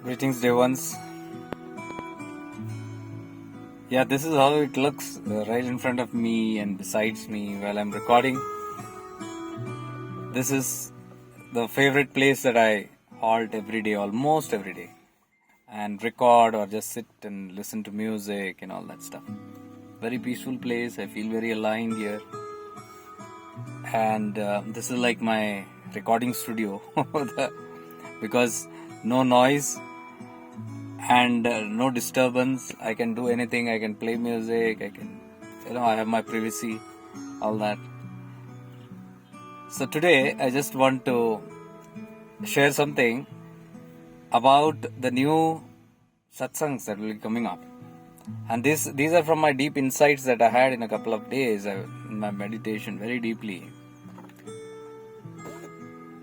Greetings, dear ones. Yeah, this is how it looks right in front of me and besides me while I'm recording. This is the favorite place that I halt every day, almost every day, and record or just sit and listen to music and all that stuff. Very peaceful place. I feel very aligned here. And this is like my recording studio because no noise and no disturbance. I can do anything. I can play music. I have my privacy, all that. So today I just want to share something about the new Satsangs that will be coming up. And these are from my deep insights that I had in a couple of days in my meditation very deeply.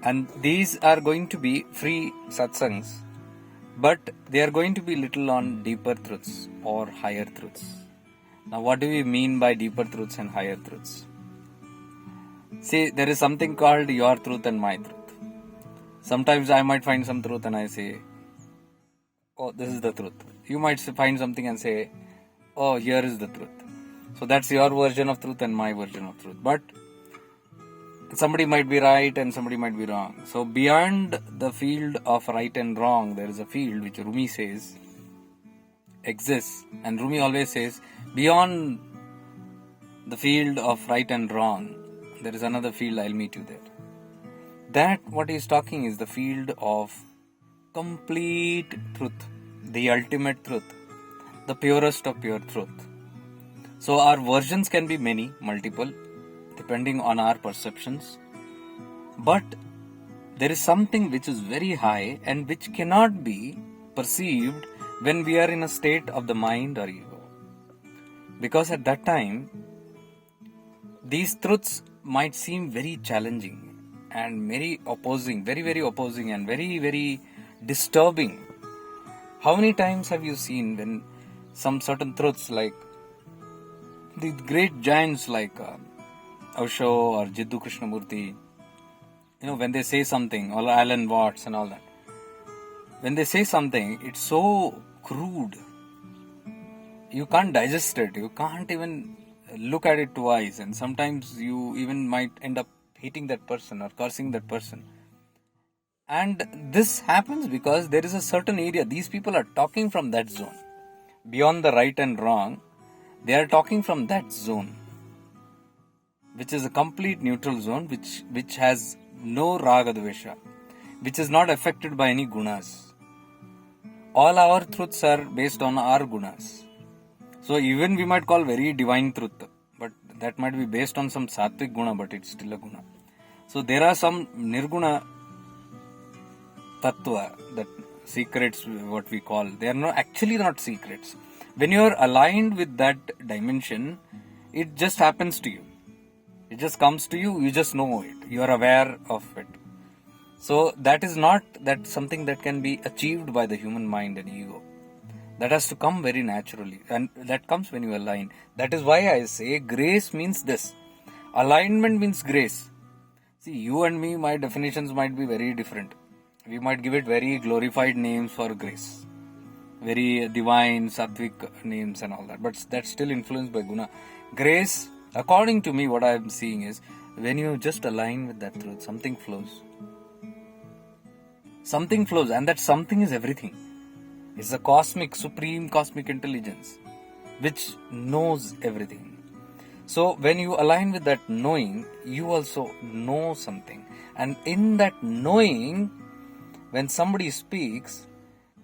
And these are going to be free Satsangs, but they are going to be little on deeper truths or higher truths. Now, what do we mean by deeper truths and higher truths? See, there is something called your truth and my truth. Sometimes I might find some truth and I say, oh, this is the truth. You might find something and say, oh, here is the truth. So that's your version of truth and my version of truth. But somebody might be right and somebody might be wrong. So beyond the field of right and wrong, there is a field which Rumi says exists. And Rumi always says, beyond the field of right and wrong, there is another field, I'll meet you there. That what he's talking is the field of complete truth, the ultimate truth, the purest of pure truth. So our versions can be many, multiple, depending on our perceptions. But there is something which is very high and which cannot be perceived when we are in a state of the mind or ego. Because at that time, these truths might seem very challenging and very opposing, very opposing and very disturbing. How many times have you seen when some certain truths like the great giants like Osho or Jiddu Krishnamurti, when they say something, or Alan Watts and all that, when they say something, it's so crude. You can't digest it. You can't even look at it twice. And sometimes you even might end up hating that person or cursing that person. And this happens because there is a certain area. These people are talking from that zone. Beyond the right and wrong, they are talking from that zone, which is a complete neutral zone, which has no raga dvesha, which is not affected by any gunas. All our truths are based on our gunas. So even we might call very divine truth, but that might be based on some sattvic guna, but it's still a guna. So there are some nirguna tattva, that secrets, what we call, they are actually not secrets. When you are aligned with that dimension, it just happens to you. It just comes to you, you just know it. You are aware of it. So that is not something that can be achieved by the human mind and ego. That has to come very naturally. And that comes when you align. That is why I say grace means this. Alignment means grace. See, you and me, my definitions might be very different. We might give it very glorified names for grace. Very divine, sattvic names and all that. But that's still influenced by guna. Grace, according to me, what I am seeing is, when you just align with that truth, something flows. Something flows, and that something is everything. It's a supreme cosmic intelligence, which knows everything. So when you align with that knowing, you also know something. And in that knowing, when somebody speaks,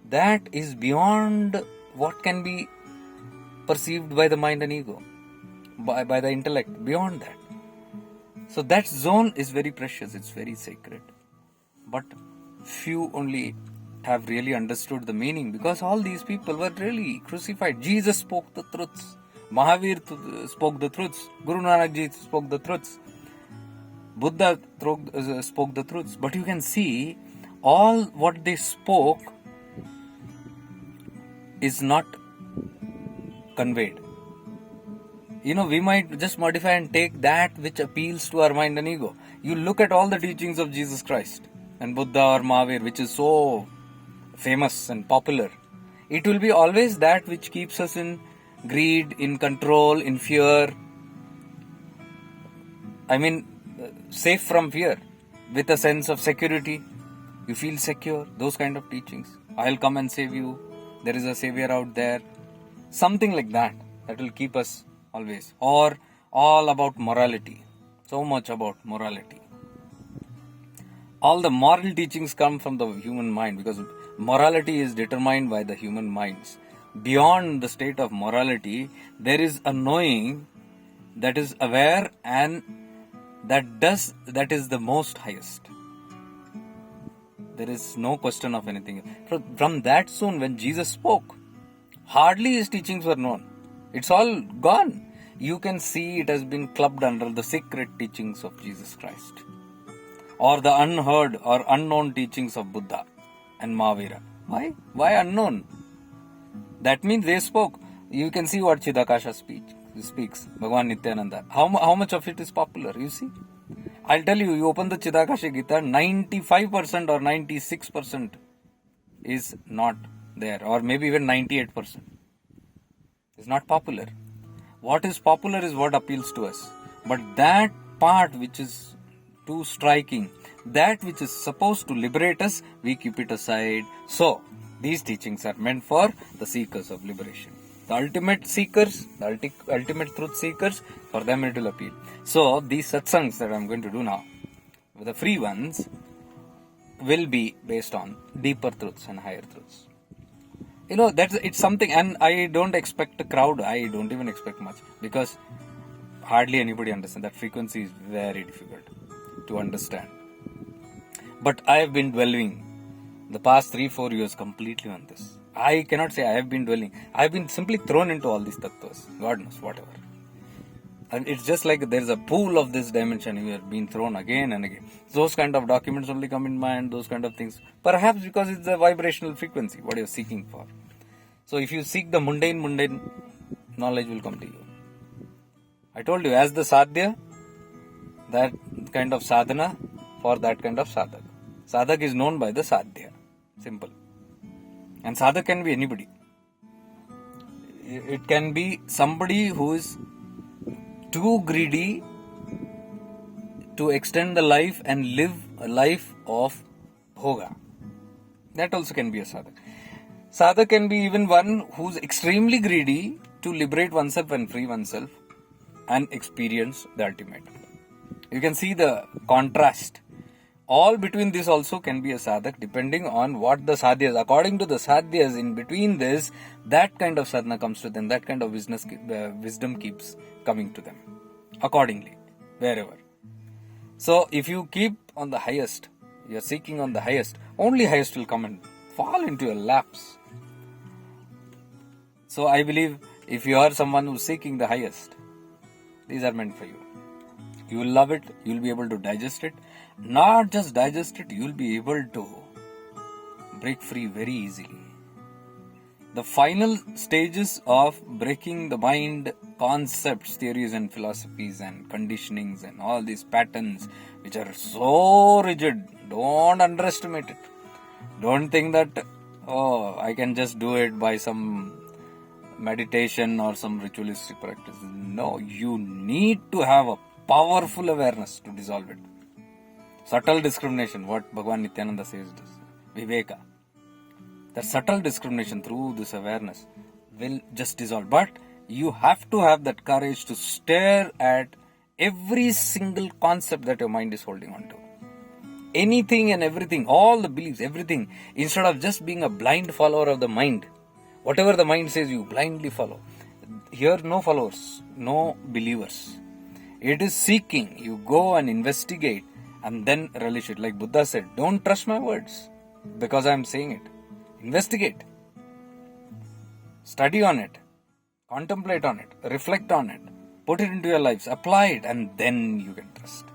that is beyond what can be perceived by the mind and ego, by the intellect, beyond that. So that zone is very precious, it's very sacred. But few only have really understood the meaning, because all these people were really crucified. Jesus spoke the truths. Mahavir spoke the truths. Guru Nanak Ji spoke the truths. Buddha spoke the truths. But you can see all what they spoke is not conveyed. We might just modify and take that which appeals to our mind and ego. You look at all the teachings of Jesus Christ and Buddha or Mahavir, which is so famous and popular. It will be always that which keeps us in greed, in control, in fear. Safe from fear, with a sense of security. You feel secure, those kind of teachings. I'll come and save you. There is a savior out there. Something like that will keep us always. Or all about morality. So much about morality. All the moral teachings come from the human mind, because morality is determined by the human minds. Beyond the state of morality, there is a knowing that is aware and that is the most highest. There is no question of anything. From that zone, when Jesus spoke, hardly his teachings were known. It's all gone. You can see it has been clubbed under the secret teachings of Jesus Christ, or the unheard or unknown teachings of Buddha and Mahavira. Why? Why unknown? That means they spoke. You can see what Chidakasha speaks, Bhagavan Nityananda. How much of it is popular? You see? I'll tell you, you open the Chidakasha Gita, 95% or 96% is not there, or maybe even 98%. It's not popular. What is popular is what appeals to us. But that part which is too striking, that which is supposed to liberate us, we keep it aside. So, these teachings are meant for the seekers of liberation. The ultimate seekers, the ultimate truth seekers, for them it will appeal. So, these satsangs that I'm going to do now, the free ones, will be based on deeper truths and higher truths. It's something, and I don't expect a crowd. I don't even expect much, because hardly anybody understands. That frequency is very difficult to understand. But I have been dwelling the past 3-4 years completely on this. I cannot say I have been dwelling. I have been simply thrown into all these tattvas. God knows, whatever. And it's just like there's a pool of this dimension. You have been thrown again and again. Those kind of documents only come in mind, those kind of things. Perhaps because it's a vibrational frequency, what you're seeking for. So if you seek the mundane knowledge will come to you. I told you, as the sadhya, that kind of sadhana for that kind of sadhak. Sadhak is known by the sadhya. Simple. And sadhak can be anybody. It can be somebody who is too greedy to extend the life and live a life of bhoga. That also can be a sadhak. Sadhak can be even one who's extremely greedy to liberate oneself and free oneself and experience the ultimate. You can see the contrast. All between this also can be a sadhak, depending on what the sadhyas. According to the sadhyas, in between this, that kind of sadhana comes to them, that kind of wisdom keeps coming to them. Accordingly, wherever. So, if you keep on the highest, you are seeking on the highest, only highest will come and fall into your laps. So, I believe if you are someone who is seeking the highest, these are meant for you. You will love it, you will be able to digest it. Not just digest it, you will be able to break free very easily. The final stages of breaking the mind, concepts, theories and philosophies and conditionings and all these patterns which are so rigid, don't underestimate it. Don't think that, I can just do it by some meditation or some ritualistic practice. No, you need to have a powerful awareness to dissolve it. Subtle discrimination, what Bhagavan Nityananda says this. Viveka. The subtle discrimination through this awareness will just dissolve. But you have to have that courage to stare at every single concept that your mind is holding on to. Anything and everything, all the beliefs, everything. Instead of just being a blind follower of the mind. Whatever the mind says, you blindly follow. Here, no followers, no believers. It is seeking. You go and investigate and then relish it. Like Buddha said, don't trust my words because I am saying it. Investigate. Study on it. Contemplate on it. Reflect on it. Put it into your lives. Apply it, and then you can trust.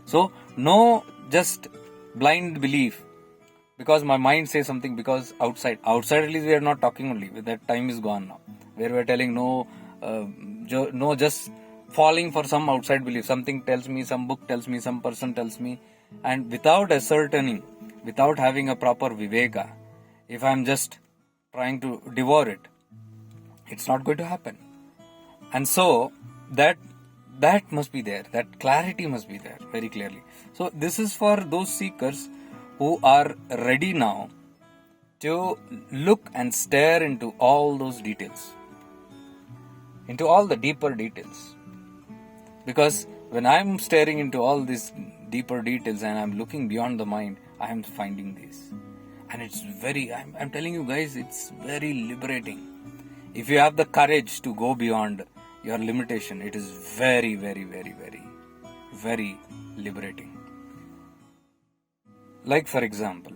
So, no just blind belief because my mind says something, because outside at least we are not talking only. That time is gone now. Where we are telling no just falling for some outside belief. Something tells me, some book tells me, some person tells me, and without ascertaining, without having a proper viveka, if I'm just trying to devour it, it's not going to happen. And so that must be there, that clarity must be there very clearly. So this is for those seekers who are ready now to look and stare into all those details, into all the deeper details. Because when I'm staring into all these deeper details and I'm looking beyond the mind, I am finding this. And it's I'm telling you guys, it's very liberating. If you have the courage to go beyond your limitation, it is very, very, very, very, very liberating. Like for example,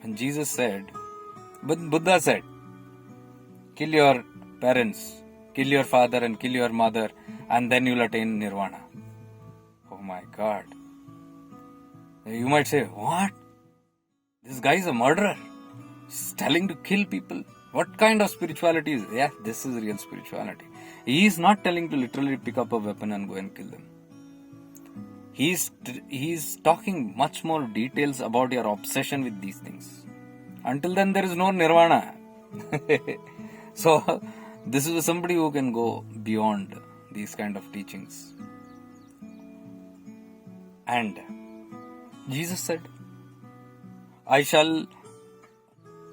when Jesus said, Buddha said, kill your parents, kill your father and kill your mother, and then you'll attain nirvana. Oh my God. You might say, what? This guy is a murderer. He's telling to kill people. What kind of spirituality is? Yeah, this is real spirituality. He is not telling to literally pick up a weapon and go and kill them. He's talking much more details about your obsession with these things. Until then, there is no nirvana. So, this is somebody who can go beyond these kind of teachings. And Jesus said, I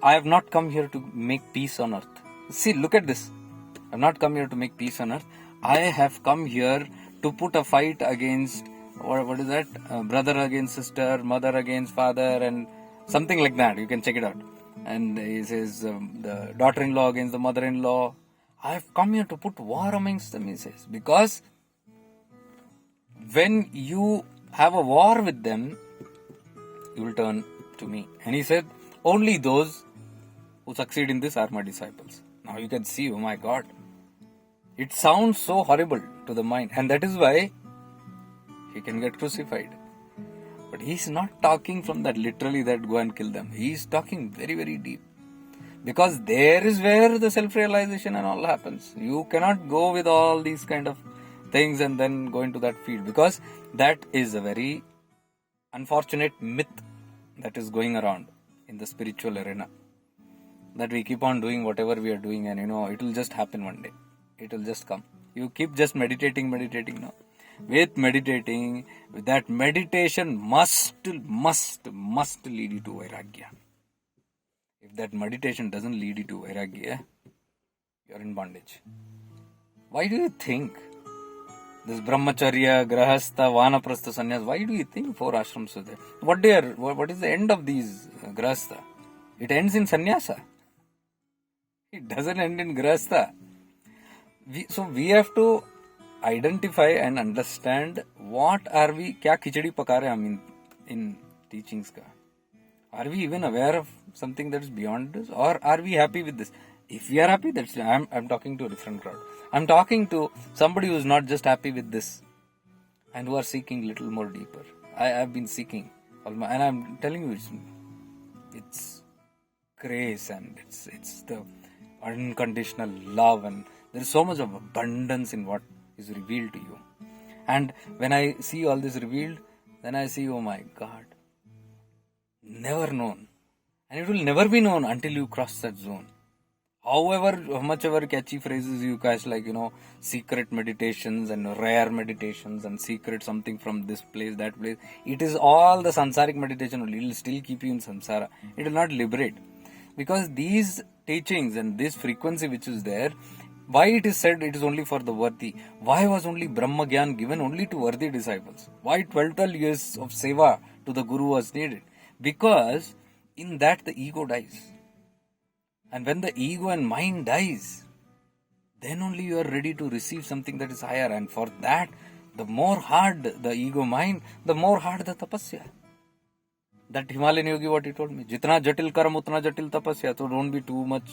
have not come here to make peace on earth. See, look at this. I have not come here to make peace on earth. I have come here to put a fight against, what is that? Brother against sister, mother against father, and something like that. You can check it out. And he says, the daughter-in-law against the mother-in-law. I have come here to put war amongst them, he says. Because when you have a war with them, you will turn to me. And he said, only those who succeed in this are my disciples. Now you can see, oh my God, it sounds so horrible to the mind, and that is why he can get crucified. But he's not talking from that literally that go and kill them. He's talking very, very deep. Because there is where the self-realization and all happens. You cannot go with all these kind of things and then go into that field, because that is a very unfortunate myth that is going around in the spiritual arena, that we keep on doing whatever we are doing and it will just happen one day. It will just come. You keep just meditating now. With meditating, that meditation must lead you to vairagya. If that meditation doesn't lead you to vairagya, you are in bondage. Why do you think this brahmacharya, grahastha, vanaprastha, sannyas, why do you think 4 ashrams are there? What is the end of these grahastha? It ends in sannyasa. It doesn't end in grahastha. So we have to identify and understand what are we, kya khichdi pakare hum in teachings ka. Are we even aware of something that is beyond this, or are we happy with this? If we are happy, that's I'm talking to a different crowd. I'm talking to somebody who is not just happy with this and who are seeking little more deeper. I have been seeking, and I'm telling you, it's grace and it's the unconditional love, and there is so much of abundance in what is revealed to you. And when I see all this revealed, then I see, oh my God, never known. And it will never be known until you cross that zone. However, much ever catchy phrases you guys like, secret meditations and rare meditations and secret something from this place, that place. It is all the samsaric meditation only. It will still keep you in samsara. It will not liberate. Because these teachings and this frequency which is there, why it is said it is only for the worthy? Why was only Brahma Gyan given only to worthy disciples? Why 12 years of seva to the Guru was needed? Because in that the ego dies. And when the ego and mind dies, then only you are ready to receive something that is higher. And for that, the more hard the ego mind, the more hard the tapasya. That Himalayan yogi, what he told me, jitna jatil karam utna jatil tapasya. So don't be too much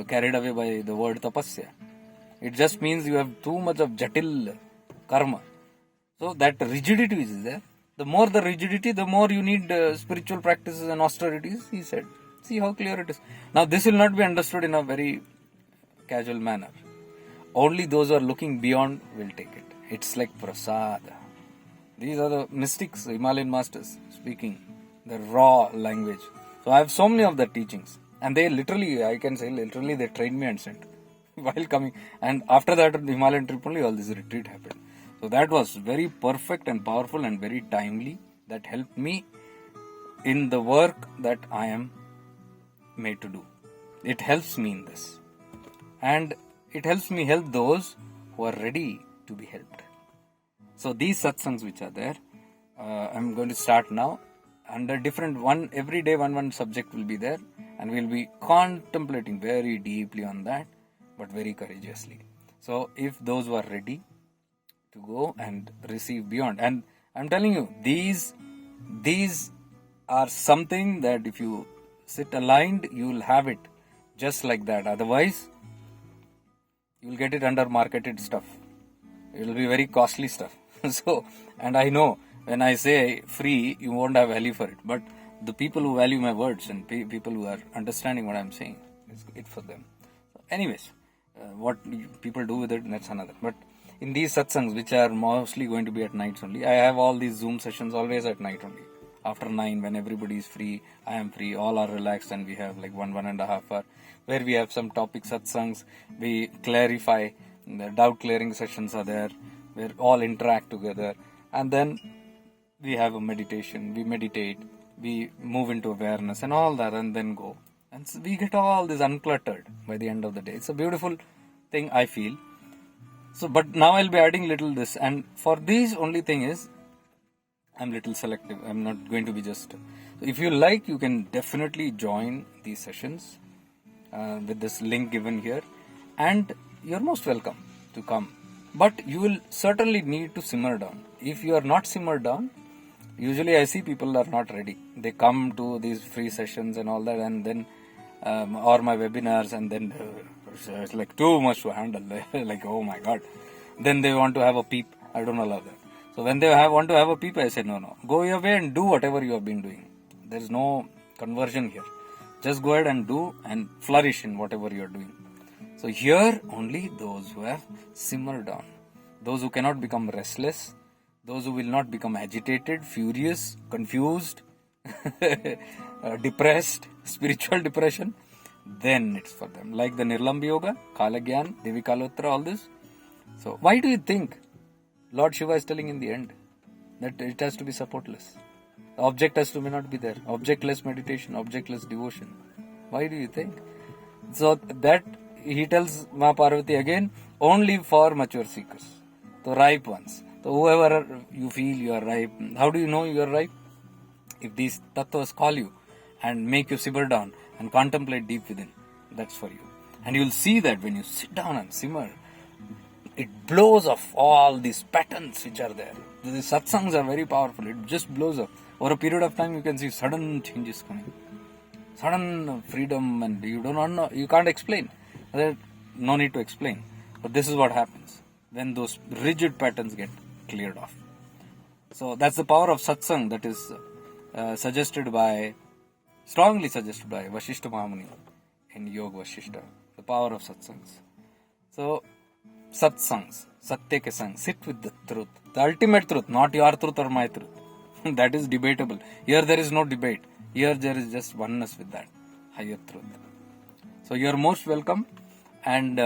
carried away by the word tapasya. It just means you have too much of jatil karma. So that rigidity is there. The more the rigidity, the more you need spiritual practices and austerities, he said. See how clear it is. Now this will not be understood in a very casual manner. Only those who are looking beyond will take it. It's like prasad. These are the mystics, Himalayan masters speaking the raw language. So I have so many of the teachings. And they literally, I can say literally, they trained me and sent while coming. And after that, the Himalayan trip only, all this retreat happened. So that was very perfect and powerful and very timely. That helped me in the work that I am made to do. It helps me in this. And it helps me help those who are ready to be helped. So these satsangs which are there, I'm going to start now. Under different every day one subject will be there, and we'll be contemplating very deeply on that, but very courageously. So if those who are ready to go and receive beyond, and I'm telling you, these are something that if you sit aligned, you will have it just like that. Otherwise, you will get it under marketed stuff. It will be very costly stuff. So, and I know when I say free, you won't have value for it. But the people who value my words and people who are understanding what I'm saying, it's it for them. So anyways, what people do with it, that's another. But in these satsangs, which are mostly going to be at nights only, I have all these Zoom sessions always at night only. After 9, when everybody is free, I am free, all are relaxed, and we have like 1.5 hour where we have some topic satsangs, we clarify, the doubt clearing sessions are there, where all interact together, and then we have a meditation, we meditate, we move into awareness and all that, and then go. And so we get all this uncluttered by the end of the day. It's a beautiful thing, I feel. So, but now I'll be adding little this, and for these only thing is, I'm little selective. I'm not going to be just. If you like, you can definitely join these sessions with this link given here, and you're most welcome to come. But you will certainly need to simmer down. If you are not simmered down, usually I see people are not ready. They come to these free sessions and all that, and then or my webinars, and then it's like too much to handle. Like, oh my God. Then they want to have a peep. I don't allow that. So when they want to have a peep, I say no. Go your way and do whatever you have been doing. There is no conversion here. Just go ahead and do and flourish in whatever you are doing. So here only those who have simmered down, those who cannot become restless, those who will not become agitated, furious, confused, depressed, spiritual depression, then it's for them. Like the Nirlambi Yoga, Kalagyan, Devikalotra, all this. So why do you think Lord Shiva is telling in the end that it has to be supportless? The object has to may not be there. Objectless meditation, objectless devotion. Why do you think? So that he tells Ma Parvati again, only for mature seekers, the ripe ones. So whoever you feel you are ripe, how do you know you are ripe? If these tattvas call you and make you simmer down and contemplate deep within, that's for you. And you'll see that when you sit down and simmer, it blows off all these patterns which are there. The satsangs are very powerful. It just blows off. Over a period of time, you can see sudden changes coming, sudden freedom, and you do not know. You can't explain. No need to explain. But this is what happens when those rigid patterns get cleared off. So that's the power of satsang that is strongly suggested by Vashishta Mahamuni in Yoga Vashishta. The power of satsangs. So satsangs, satya ke sang, sit with the truth, the ultimate truth, not your truth or my truth. That is debatable. Here there is no debate. Here there is just oneness with that higher truth. So you are most welcome, and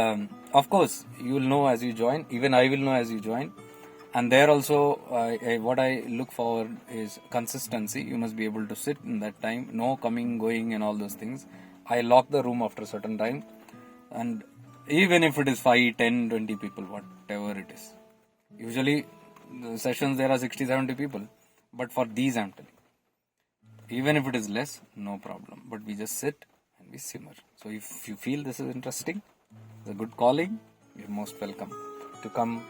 of course you will know as you join. Even I will know as you join. And there also, what I look for is consistency. You must be able to sit in that time, no coming, going, and all those things. I lock the room after a certain time, and even if it is 5, 10, 20 people, whatever it is. Usually, the sessions there are 60, 70 people, but for these I'm telling. Even if it is less, no problem. But we just sit and we simmer. So if you feel this is interesting, it's a good calling, you're most welcome to come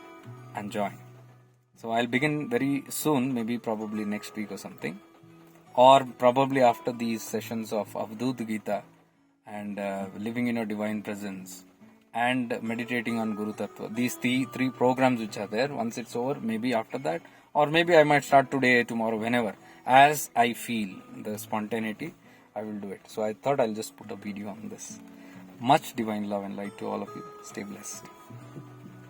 and join. So I'll begin very soon, maybe probably next week or something, or probably after these sessions of Avadut Gita and living in your divine presence and meditating on Guru Tattva. These three programs which are there, once it's over, maybe after that, or maybe I might start today, tomorrow, whenever. As I feel the spontaneity, I will do it. So I thought I'll just put a video on this. Much divine love and light to all of you. Stay blessed.